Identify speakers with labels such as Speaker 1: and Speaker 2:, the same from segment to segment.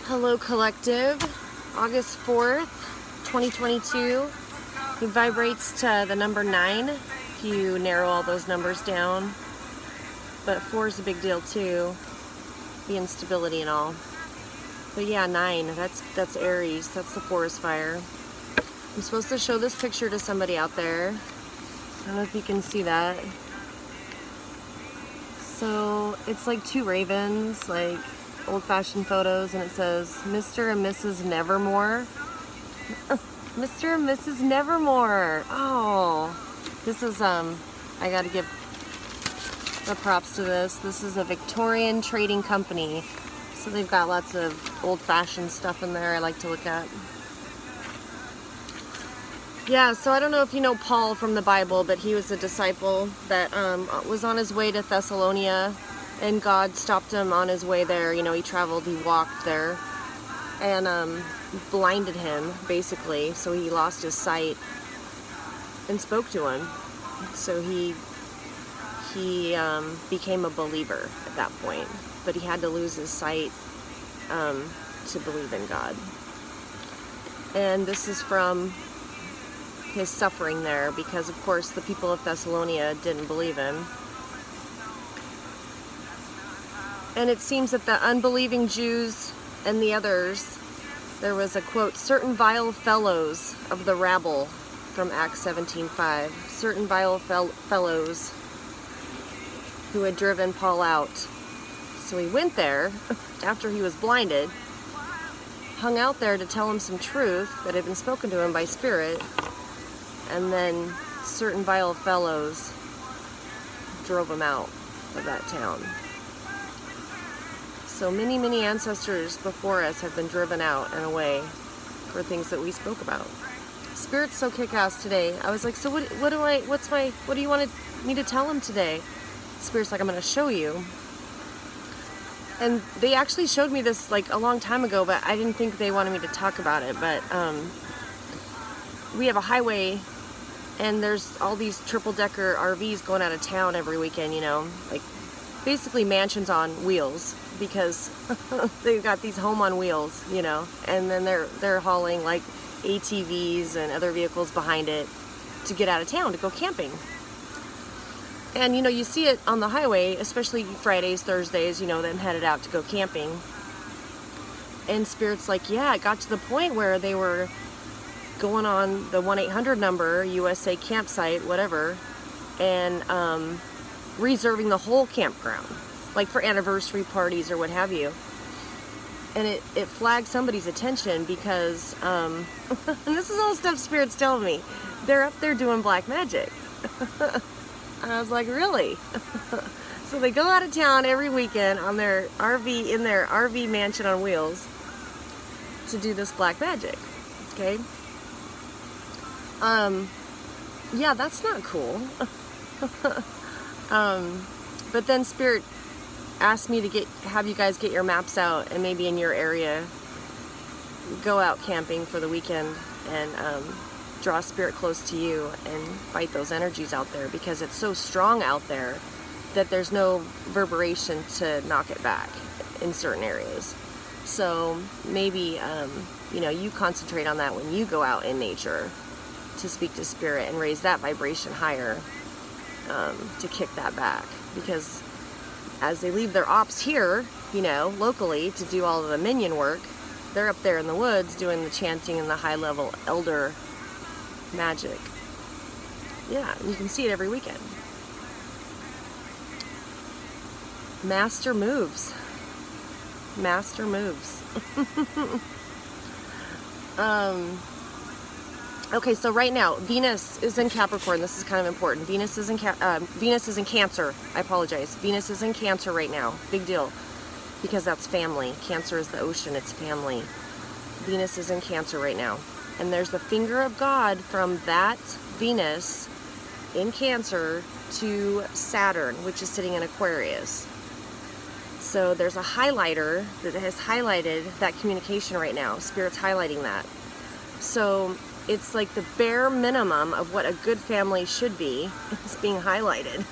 Speaker 1: Hello Collective, August 4th, 2022. It vibrates to the number 9 if you narrow all those numbers down. But 4 is a big deal too, the instability and all. But yeah, 9, that's Aries, that's the forest fire. I'm supposed to show this picture to somebody out there. I don't know if you can see that. So it's like two ravens, like old-fashioned photos, and it says Mr. and Mrs. Nevermore. Mr. and Mrs. Nevermore. Oh, this is I gotta give the props to this. This is a Victorian trading company, so they've got lots of old-fashioned stuff in there I like to look at. Yeah, so I don't know if you know Paul from the Bible, but he was a disciple that was on his way to Thessalonica, and God stopped him on his way there. You know, he traveled, he walked there, and blinded him, basically, so he lost his sight and spoke to him. So he became a believer at that point, but he had to lose his sight to believe in God. And this is from his suffering there, because of course the people of Thessalonica didn't believe him. And it seems that the unbelieving Jews and the others, there was a quote, certain vile fellows of the rabble, from Acts 17:5, certain vile fellows who had driven Paul out. So he went there after he was blinded, hung out there to tell him some truth that had been spoken to him by Spirit, and then certain vile fellows drove him out of that town. So many ancestors before us have been driven out and away for things that we spoke about. Spirit's so kick-ass today. I was like, so what do you want me to tell him today? Spirit's like, I'm going to show you. And they actually showed me this like a long time ago, but I didn't think they wanted me to talk about it. But we have a highway, and there's all these triple-decker RVs going out of town every weekend, you know, like basically mansions on wheels, because they've got these home on wheels, you know, and then they're hauling like ATVs and other vehicles behind it to get out of town to go camping. And you know, you see it on the highway, especially Fridays, Thursdays, you know, them headed out to go camping. And Spirit's like, yeah, it got to the point where they were going on the 1-800 number, USA campsite, whatever, and reserving the whole campground, like for anniversary parties or what have you. And it flagged somebody's attention because, and this is all stuff Spirit's telling me, they're up there doing black magic. And I was like, really? So they go out of town every weekend on their RV, in their RV mansion on wheels, to do this black magic, okay? Yeah, that's not cool. But then Spirit asked me to have you guys get your maps out, and maybe in your area go out camping for the weekend and draw Spirit close to you and fight those energies out there, because it's so strong out there that there's no reverberation to knock it back in certain areas. So maybe you know, you concentrate on that when you go out in nature to speak to Spirit and raise that vibration higher, to kick that back. Because as they leave their ops here, you know, locally, to do all of the minion work, they're up there in the woods doing the chanting and the high-level elder magic. Yeah, you can see it every weekend. Master moves. Master moves. Okay, so right now, Venus is in Capricorn. This is kind of important. Venus is in Cancer. I apologize. Venus is in Cancer right now. Big deal, because that's family. Cancer is the ocean. It's family. Venus is in Cancer right now. And there's the finger of God from that Venus in Cancer to Saturn, which is sitting in Aquarius. So there's a highlighter that has highlighted that communication right now. Spirit's highlighting that. So it's like the bare minimum of what a good family should be is being highlighted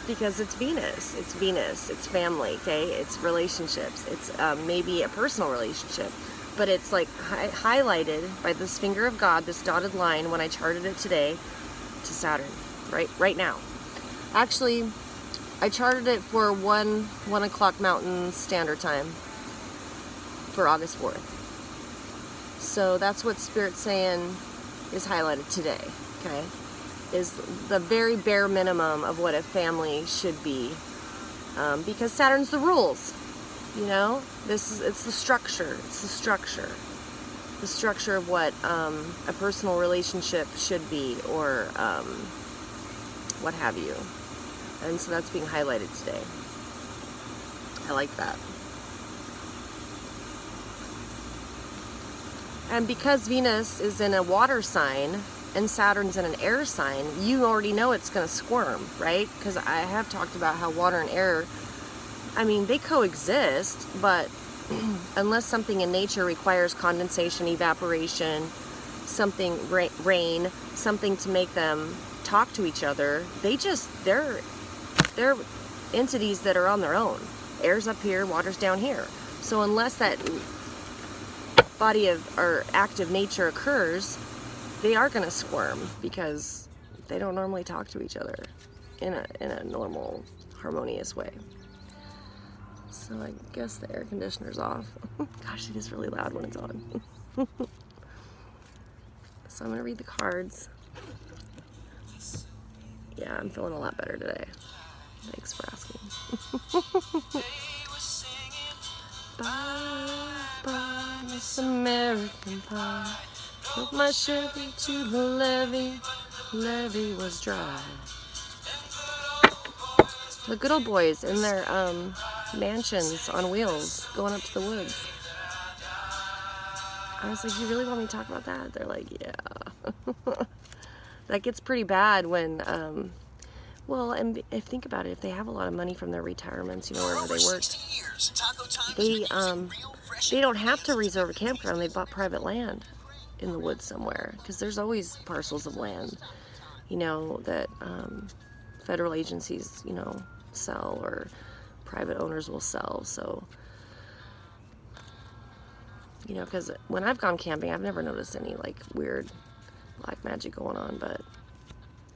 Speaker 1: because it's Venus. It's Venus. It's family. Okay. It's relationships. It's maybe a personal relationship, but it's like highlighted by this finger of God, this dotted line when I charted it today to Saturn. Right now. Actually, I charted it for 1 o'clock Mountain Standard Time for August 4th. So that's what Spirit's saying is highlighted today, okay? Is the very bare minimum of what a family should be. Because Saturn's the rules, you know? It's the structure. It's the structure. The structure of what a personal relationship should be, or what have you. And so that's being highlighted today. I like that. And because Venus is in a water sign and Saturn's in an air sign, you already know it's going to squirm, right? Because I have talked about how water and air, I mean, they coexist, but unless something in nature requires condensation, evaporation, something, rain, something to make them talk to each other, they're entities that are on their own. Air's up here, water's down here. So unless that body of or act of nature occurs, they are going to squirm because they don't normally talk to each other in a normal, harmonious way. So I guess the air conditioner's off. Gosh, it is really loud when it's on. So I'm going to read the cards. Yeah, I'm feeling a lot better today. Thanks for asking. Bye, bye, Miss American Pie. Took my Chevy to the levee. Levee was dry. The good old boys in their mansions on wheels going up to the woods. I was like, you really want me to talk about that? They're like, yeah. That gets pretty bad when, well, and if think about it, if they have a lot of money from their retirements, you know, wherever they work, they don't have to reserve a campground. They bought private land in the woods somewhere, because there's always parcels of land, you know, that federal agencies, you know, sell, or private owners will sell. So, you know, because when I've gone camping, I've never noticed any like weird black magic going on, but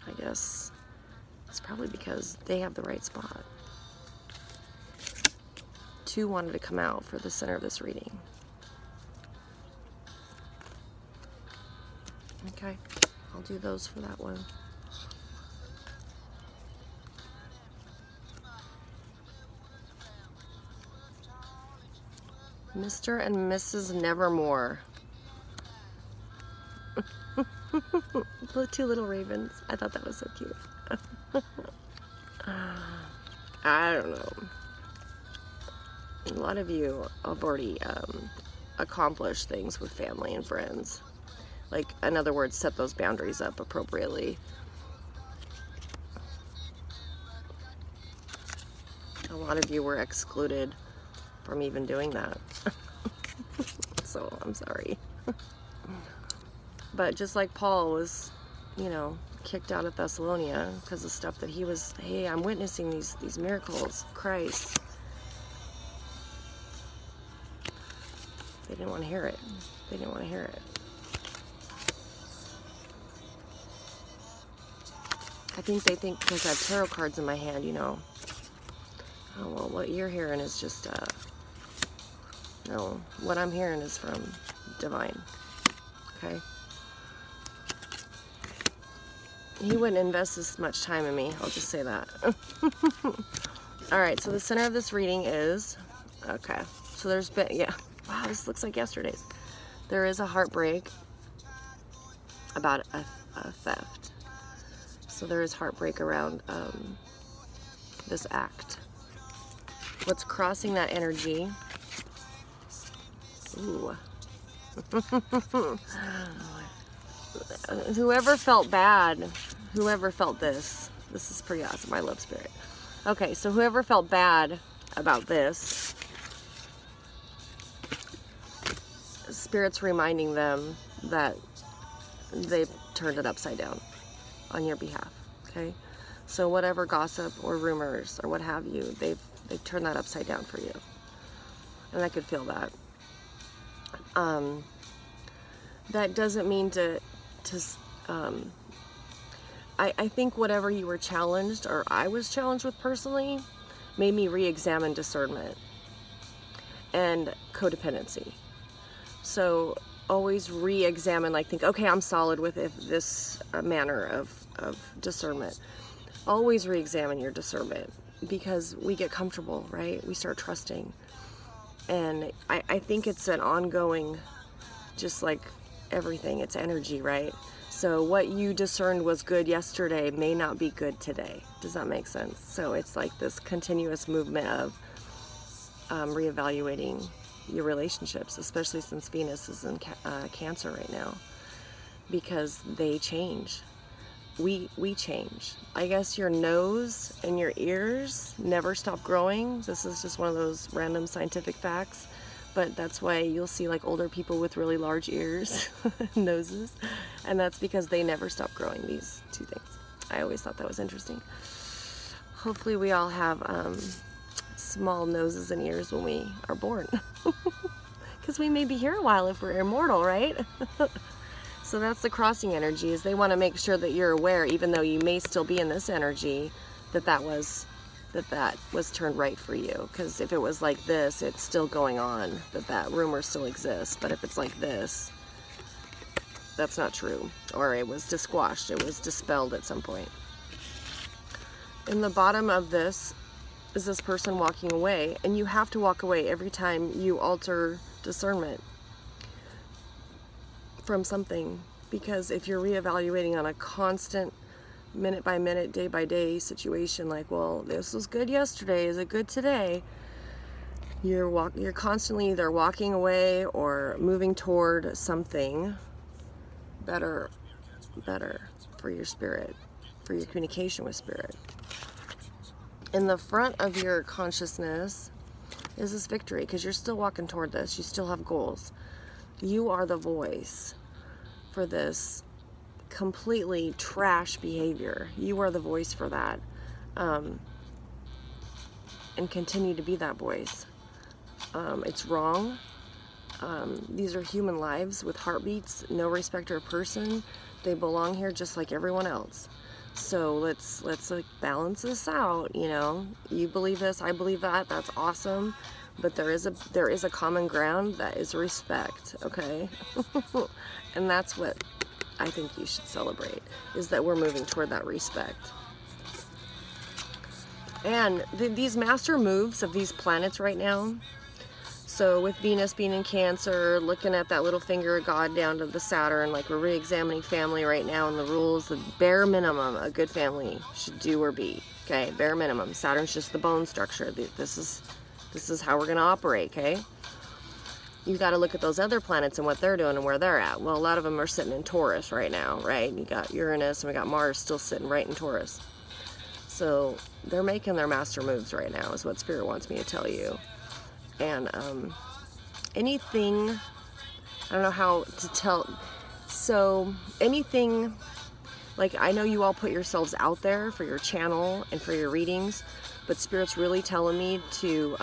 Speaker 1: I guess it's probably because they have the right spot. 2 wanted to come out for the center of this reading. Okay, I'll do those for that one. Mr. and Mrs. Nevermore. The 2 little ravens. I thought that was so cute. I don't know. A lot of you have already accomplished things with family and friends. Like, in other words, set those boundaries up appropriately. A lot of you were excluded from even doing that. So, I'm sorry. But just like Paul was, you know, kicked out of Thessalonia because of stuff that he was, hey, I'm witnessing these miracles, Christ. They didn't want to hear it. They didn't want to hear it. I think they think because I have tarot cards in my hand, you know, oh, well, what you're hearing is just, no, what I'm hearing is from divine, okay? He wouldn't invest this much time in me, I'll just say that. Alright, so the center of this reading is, okay, so there's been, yeah, wow, this looks like yesterday's. There is a heartbreak about a theft. So there is heartbreak around this act. What's crossing that energy? Ooh. Whoever felt bad, whoever felt this is pretty awesome. I love Spirit. Okay, so whoever felt bad about this, Spirit's reminding them that they've turned it upside down on your behalf, okay? So whatever gossip or rumors or what have you, they've turned that upside down for you. And I could feel that. That doesn't mean I think whatever you were challenged, or I was challenged with personally, made me re-examine discernment and codependency. So always re-examine, like think, okay, I'm solid with this manner of discernment. Always re-examine your discernment, because we get comfortable, right? We start trusting. And I think it's an ongoing, just like everything, it's energy, right? So what you discerned was good yesterday may not be good today. Does that make sense? So it's like this continuous movement of reevaluating your relationships, especially since Venus is in Cancer right now, because they change. We change. I guess your nose and your ears never stop growing. This is just one of those random scientific facts, but that's why you'll see like older people with really large ears, noses, and that's because they never stop growing, these two things. I always thought that was interesting. Hopefully we all have small noses and ears when we are born, because we may be here a while if we're immortal, right? So that's the crossing energy, is they want to make sure that you're aware, even though you may still be in this energy, that was turned right for you. Because if it was like this, it's still going on, that rumor still exists. But if it's like this, that's not true. Or it was squashed, it was dispelled at some point. In the bottom of this is this person walking away, and you have to walk away every time you alter discernment from something, because if you're reevaluating on a constant minute by minute, day by day situation, like, well, this was good yesterday, is it good today? You're constantly either walking away or moving toward something better for your spirit, for your communication with spirit. In the front of your consciousness is this victory, because you're still walking toward this. You still have goals. You are the voice for this completely trash behavior. You are the voice for that, and continue to be that voice. It's wrong. These are human lives with heartbeats, no respecter of person. They belong here just like everyone else. So let's like balance this out. You know, you believe this, I believe that. That's awesome. But there is a common ground that is respect, okay? And that's what I think you should celebrate, is that we're moving toward that respect. And these master moves of these planets right now, so with Venus being in Cancer, looking at that little finger of God down to the Saturn, like we're re-examining family right now and the rules, the bare minimum a good family should do or be, okay? Bare minimum. Saturn's just the bone structure. This is how we're going to operate, okay? You got to look at those other planets and what they're doing and where they're at. Well, a lot of them are sitting in Taurus right now, right? You got Uranus and we got Mars still sitting right in Taurus. So they're making their master moves right now, is what Spirit wants me to tell you. And anything, I don't know how to tell. So anything, like, I know you all put yourselves out there for your channel and for your readings, but Spirit's really telling me to,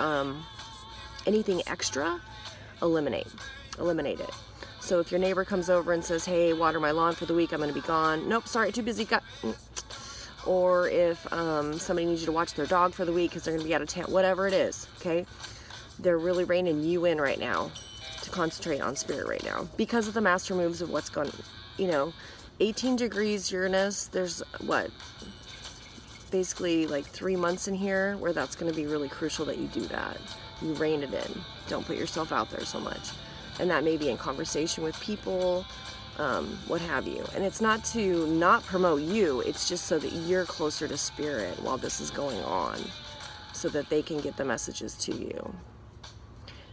Speaker 1: anything extra, eliminate it. So if your neighbor comes over and says, hey, water my lawn for the week, I'm going to be gone. Nope, sorry, too busy. Or if somebody needs you to watch their dog for the week because they're going to be out of town, whatever it is, okay? They're really reining you in right now to concentrate on Spirit right now, because of the master moves of what's going, 18 degrees Uranus, there's what, basically like 3 months in here where that's going to be really crucial that you do that. You rein it in. Don't put yourself out there so much. And that may be in conversation with people, what have you. And it's not to not promote you, it's just so that you're closer to Spirit while this is going on, so that they can get the messages to you.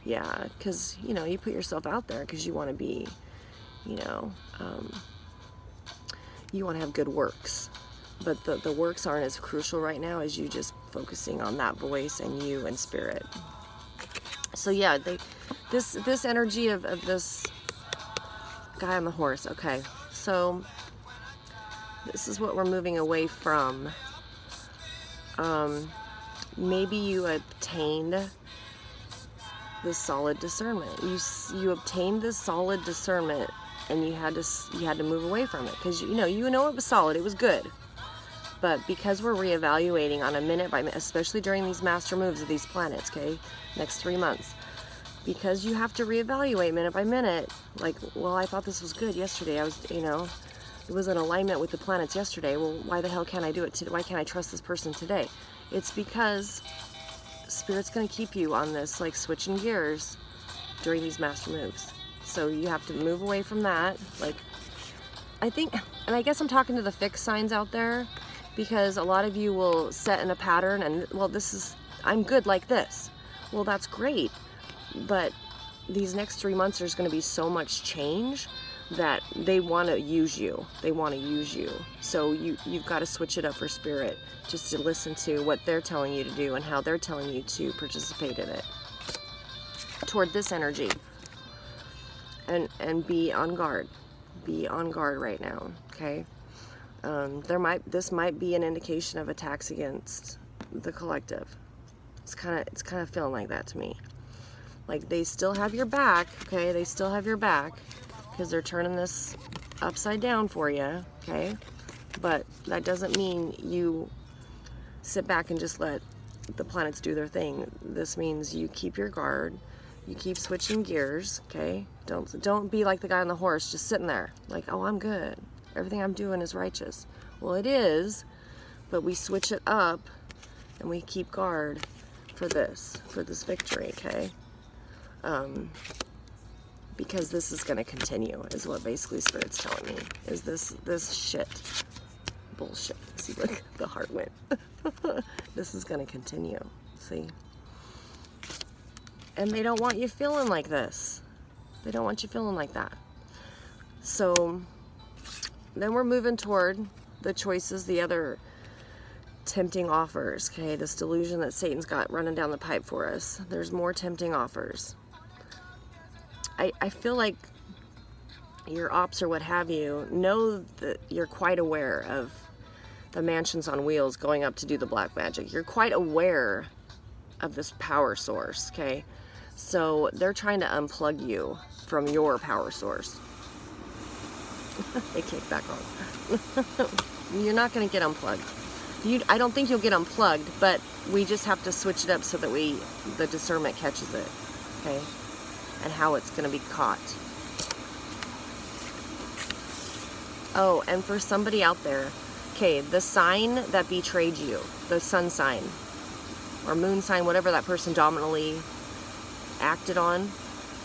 Speaker 1: Yeah, because, you put yourself out there because you want to be, you want to have good works. But the works aren't as crucial right now as you just focusing on that voice and you and Spirit. So yeah, this energy of this guy on the horse. Okay, So this is what we're moving away from. Maybe you obtained this solid discernment. You obtained this solid discernment, and you had to move away from it because you know it was solid. It was good. But because we're reevaluating on a minute by minute, especially during these master moves of these planets, okay, next 3 months, because you have to reevaluate minute by minute. Like, well, I thought this was good yesterday. It was in alignment with the planets yesterday. Well, why the hell can't I do it today? Why can't I trust this person today? It's because Spirit's going to keep you on this, like, switching gears during these master moves. So you have to move away from that. Like, I think, and I guess I'm talking to the fixed signs out there, because a lot of you will set in a pattern and, well, I'm good like this. Well, that's great. But these next 3 months, there's going to be so much change that they want to use you. They want to use you. So you've got to switch it up for Spirit, just to listen to what they're telling you to do and how they're telling you to participate in it toward this energy. And be on guard. Be on guard right now, okay? This might be an indication of attacks against the collective. It's kind of feeling like that to me. Like, they still have your back, okay? They still have your back because they're turning this upside down for you, okay? But that doesn't mean you sit back and just let the planets do their thing. This means you keep your guard, you keep switching gears, okay? Don't be like the guy on the horse just sitting there like, oh, I'm good. Everything I'm doing is righteous. Well, it is, but we switch it up and we keep guard for this victory, okay? Because this is going to continue, is what basically Spirit's telling me. Is this shit bullshit? See, look, the heart went. This is going to continue. See? And they don't want you feeling like this. They don't want you feeling like that. So then we're moving toward the choices, the other tempting offers, okay? This delusion that Satan's got running down the pipe for us. There's more tempting offers. I feel like your ops or what have you know that you're quite aware of the mansions on wheels going up to do the black magic. You're quite aware of this power source, okay? So they're trying to unplug you from your power source. They kick back on. You're not going to get unplugged. I don't think you'll get unplugged, but we just have to switch it up so that the discernment catches it, okay? And how it's going to be caught. Oh, and for somebody out there, okay, the sign that betrayed you, the sun sign or moon sign, whatever that person dominantly acted on,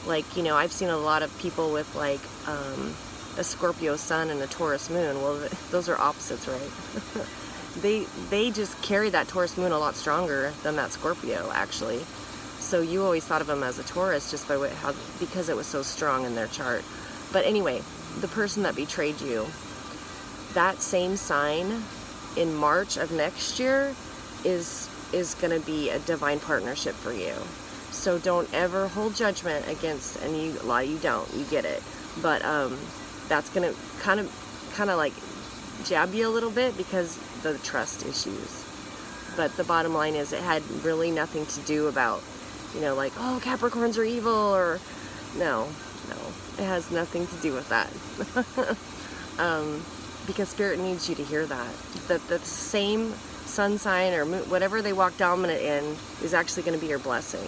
Speaker 1: like, I've seen a lot of people with, like, a Scorpio sun and a Taurus moon. Well, those are opposites, right? They just carry that Taurus moon a lot stronger than that Scorpio, actually. So you always thought of them as a Taurus just by because it was so strong in their chart. But anyway, the person that betrayed you, that same sign in March of next year is going to be a divine partnership for you. So don't ever hold judgment against, and a lot of you don't, you get it. But that's going to kind of like jab you a little bit because the trust issues. But the bottom line is it had really nothing to do about, like, oh, Capricorns are evil, or no, it has nothing to do with that. Because Spirit needs you to hear that the same sun sign or moon, whatever they walk dominant in, is actually going to be your blessing.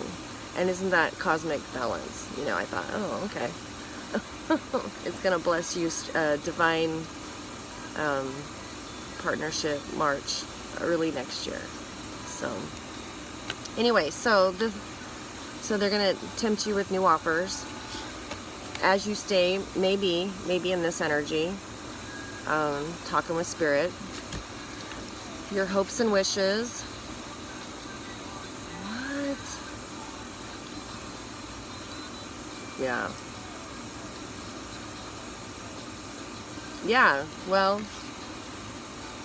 Speaker 1: And isn't that cosmic balance? I thought, oh, okay. It's going to bless you, divine partnership, March, early next year. So anyway, so they're going to tempt you with new offers as you stay, maybe in this energy, talking with Spirit. Your hopes and wishes. What? Yeah. Yeah, well,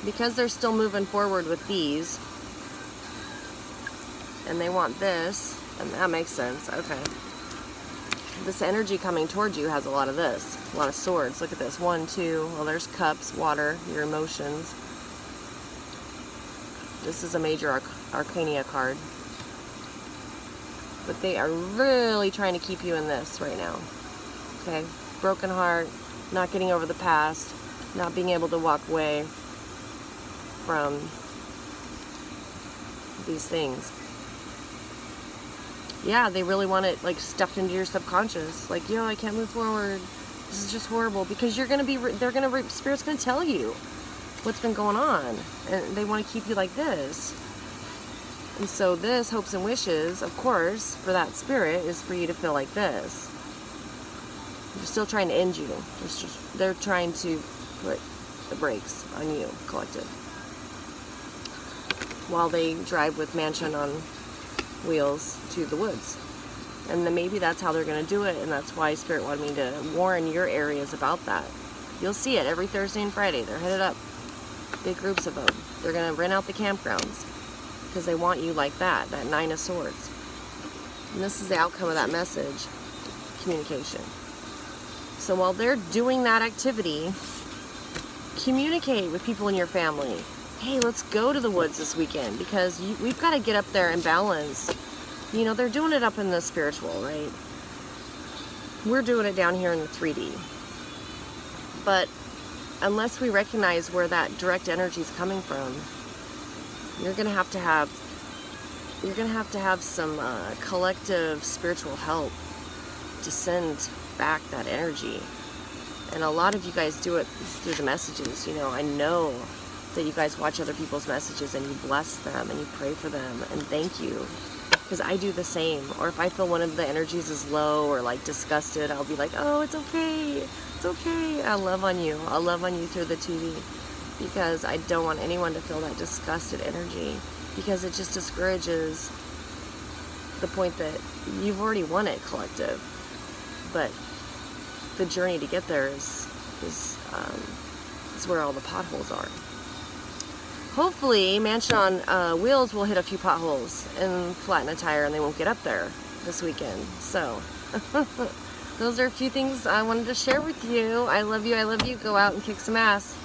Speaker 1: because they're still moving forward with these, and they want this, and that makes sense, okay. this energy coming towards you has a lot of this. A lot of swords. Look at this. 1, 2. Well, there's cups, water, your emotions. This is a major arcana card. But they are really trying to keep you in this right now. Okay? Broken heart, not getting over the past, not being able to walk away from these things. Yeah, they really want it like stuffed into your subconscious. Like, yo, I can't move forward. This is just horrible. Because you're gonna be, Spirit's gonna tell you what's been going on, and they want to keep you like this. And so this hopes and wishes, of course, for that Spirit is for you to feel like this. They're still trying to end you. They're trying to put the brakes on you, collective, while they drive with Mansion on wheels to the woods. And then maybe that's how they're going to do it, and that's why Spirit wanted me to warn your areas about that. You'll see it every Thursday and Friday. They're headed up, big groups of them. They're going to rent out the campgrounds because they want you like that 9 of Swords. And this is the outcome of that message, communication. So while they're doing that activity, communicate with people in your family. Hey, let's go to the woods this weekend because we've got to get up there and balance. You know, they're doing it up in the spiritual, right? We're doing it down here in the 3D. But unless we recognize where that direct energy is coming from, you're going to have to have some collective spiritual help to send back that energy. And a lot of you guys do it through the messages. You know, I know that you guys watch other people's messages and you bless them and you pray for them and thank you, because I do the same. Or if I feel one of the energies is low or like disgusted, I'll be like, oh, it's okay, it's okay, I'll love on you through the TV, because I don't want anyone to feel that disgusted energy, because it just discourages the point that you've already won it, collective. But the journey to get there is where all the potholes are. Hopefully, Mansion on Wheels will hit a few potholes and flatten a tire, and they won't get up there this weekend. So, those are a few things I wanted to share with you. I love you. I love you. Go out and kick some ass.